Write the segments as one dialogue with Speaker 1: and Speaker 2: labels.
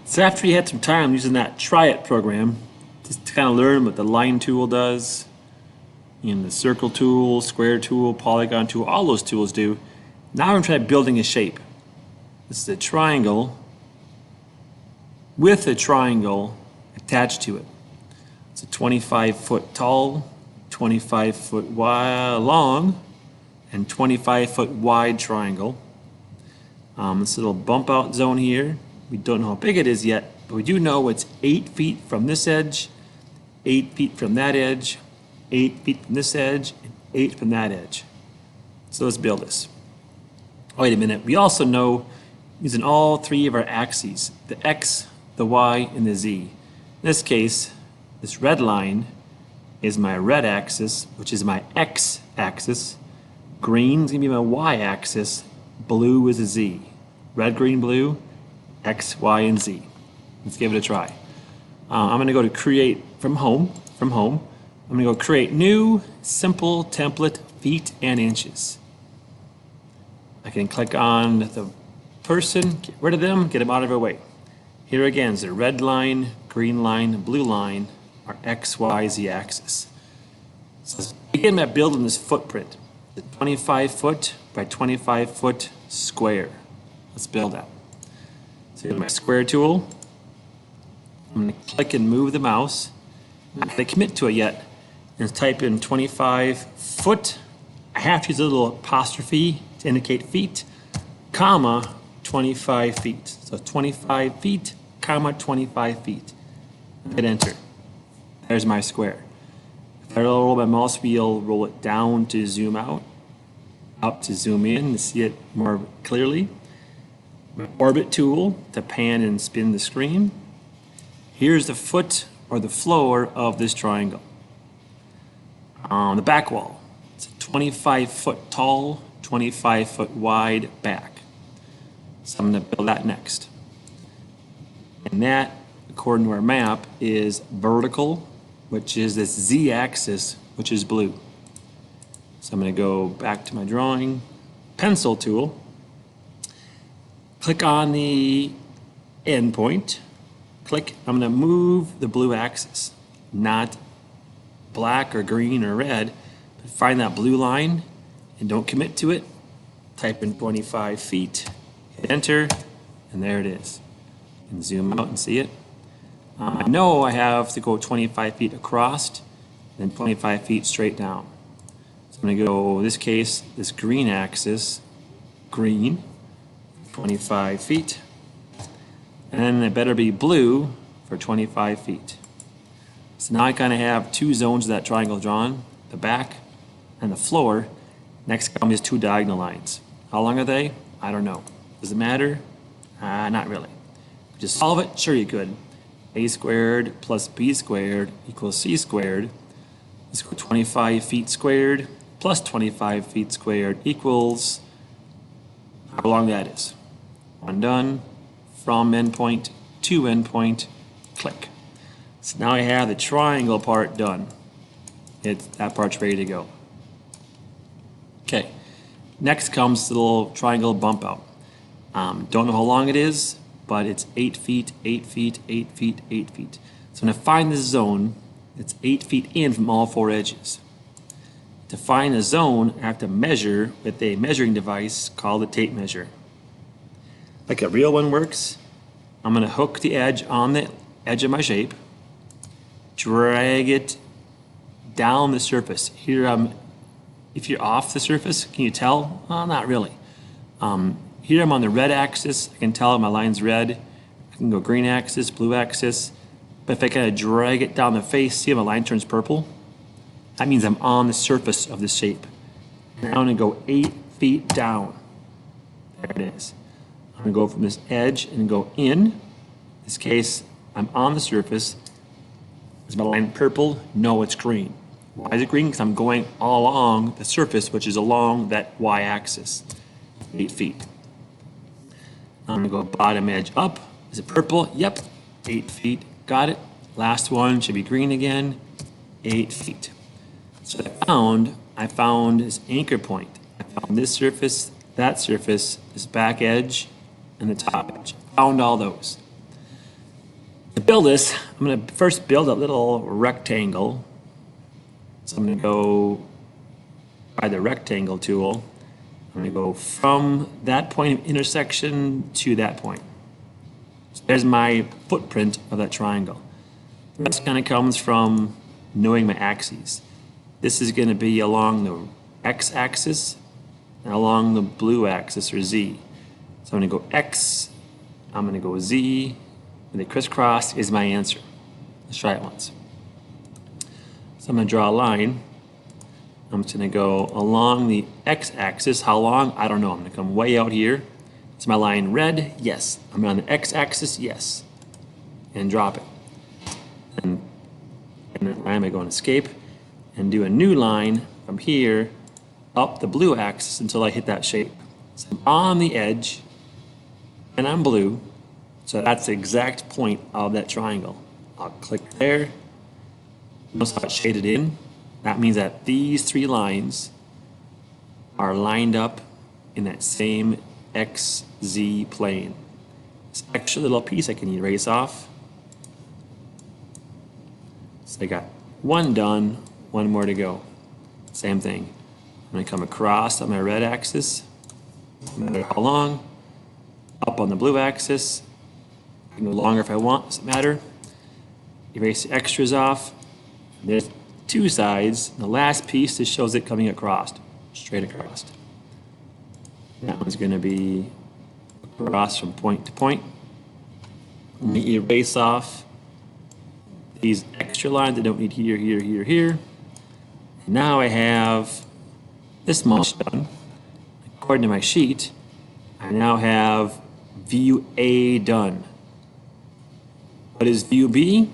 Speaker 1: So after you had some time using that Try It program, just to kind of learn what the line tool does, and the circle tool, square tool, polygon tool, all those tools do, now I'm going to try building a shape. This is a triangle with a triangle attached to it. It's a 25-foot tall, 25-foot long, and 25-foot wide triangle. This little bump out zone here, we don't know how big it is yet, but we do know it's 8 feet from this edge, 8 feet from that edge, 8 feet from this edge, and 8 from that edge. So let's build this. Wait a minute, we also know using all three of our axes, the X, the Y, and the Z. In this case, this red line is my red axis, which is my X axis. Green is going to be my Y axis. Blue is a Z. Red, green, blue, X, Y, and Z. Let's give it a try. I'm going to go to create from home. I'm going to go create new, simple template, feet and inches. I can click on the person, get rid of them, get them out of our way. Here again is the red line, green line, blue line, our X, Y, Z axis. So let's begin by building this footprint. The 25-foot by 25-foot square. Let's build that. So here's my square tool. I'm going to click and move the mouse. I'm not going to commit to it yet. And type in 25-foot. I have to use a little apostrophe to indicate feet, comma, 25 feet. So 25 feet, comma, 25 feet. Hit enter. There's my square. If I roll my mouse wheel, roll it down to zoom out, up to zoom in to see it more clearly. My orbit tool to pan and spin the screen. Here's the foot or the floor of this triangle. On the back wall, it's a 25-foot tall, 25-foot wide back. So I'm going to build that next. And that, according to our map, is vertical, which is this Z-axis, which is blue. So I'm going to go back to my drawing, pencil tool, click on the end point, click, I'm going to move the blue axis, not black or green or red, but find that blue line and don't commit to it. Type in 25 feet, hit enter, and there it is. And zoom out and see it. I know I have to go 25 feet across, then 25 feet straight down. So I'm going to go, in this case, this green axis, green, 25 feet. And it better be blue for 25 feet. So now I kind of have two zones of that triangle drawn, the back and the floor. Next come is two diagonal lines. How long are they? I don't know. Does it matter? Not really. Just solve it? Sure you could. A squared plus B squared equals C squared. Let's go 25 feet squared plus 25 feet squared equals how long that is. One done. From endpoint to endpoint, click. So now I have the triangle part done. That part's ready to go. Okay, next comes the little triangle bump out. Don't know how long it is, but it's 8 feet, 8 feet, 8 feet, 8 feet. So when I find this zone, it's 8 feet in from all four edges. To find a zone, I have to measure with a measuring device called a tape measure. Like a real one works, I'm going to hook the edge on the edge of my shape, drag it down the surface. Here, if you're off the surface, can you tell? Well, not really. Here I'm on the red axis. I can tell my line's red. I can go green axis, blue axis. But if I kind of drag it down the face, see how my line turns purple? That means I'm on the surface of the shape. Now I'm going to go 8 feet down. There it is. I'm going to go from this edge and go in. In this case, I'm on the surface. Is my line purple? No, it's green. Why is it green? Because I'm going all along the surface, which is along that y-axis, 8 feet. I'm going to go bottom edge up. Is it purple? Yep, 8 feet. Got it. Last one should be green again, 8 feet. So I found this anchor point. I found this surface, this back edge, and the top edge. Found all those. To build this, I'm going to first build a little rectangle. So I'm going to go by the rectangle tool. I'm going to go from that point of intersection to that point. So there's my footprint of that triangle. The rest kind of comes from knowing my axes. This is going to be along the x-axis and along the blue axis, or z. So I'm going to go x, I'm going to go z, and the crisscross is my answer. Let's try it once. So I'm going to draw a line. I'm just going to go along the x-axis. How long? I don't know. I'm going to come way out here. Is my line red? Yes. I'm on the x-axis? Yes. And drop it. And then I'm going to go on escape and do a new line from here up the blue axis until I hit that shape. So I'm on the edge and I'm blue. So that's the exact point of that triangle. I'll click there. Notice how it's shaded in. That means that these three lines are lined up in that same XZ plane. This extra little piece I can erase off. So I got one done, one more to go. Same thing. I'm going to come across on my red axis, no matter how long, up on the blue axis. I can go longer if I want, doesn't matter. Erase the extras off. There's two sides. The last piece just shows it coming across, straight across. That one's going to be across from point to point. Let me erase off these extra lines I don't need here, here, here, here. And now I have this much done. According to my sheet, I now have view A done. What is view B?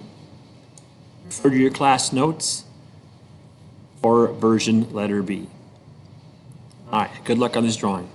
Speaker 1: Refer to your class notes for version letter B. All right, good luck on this drawing.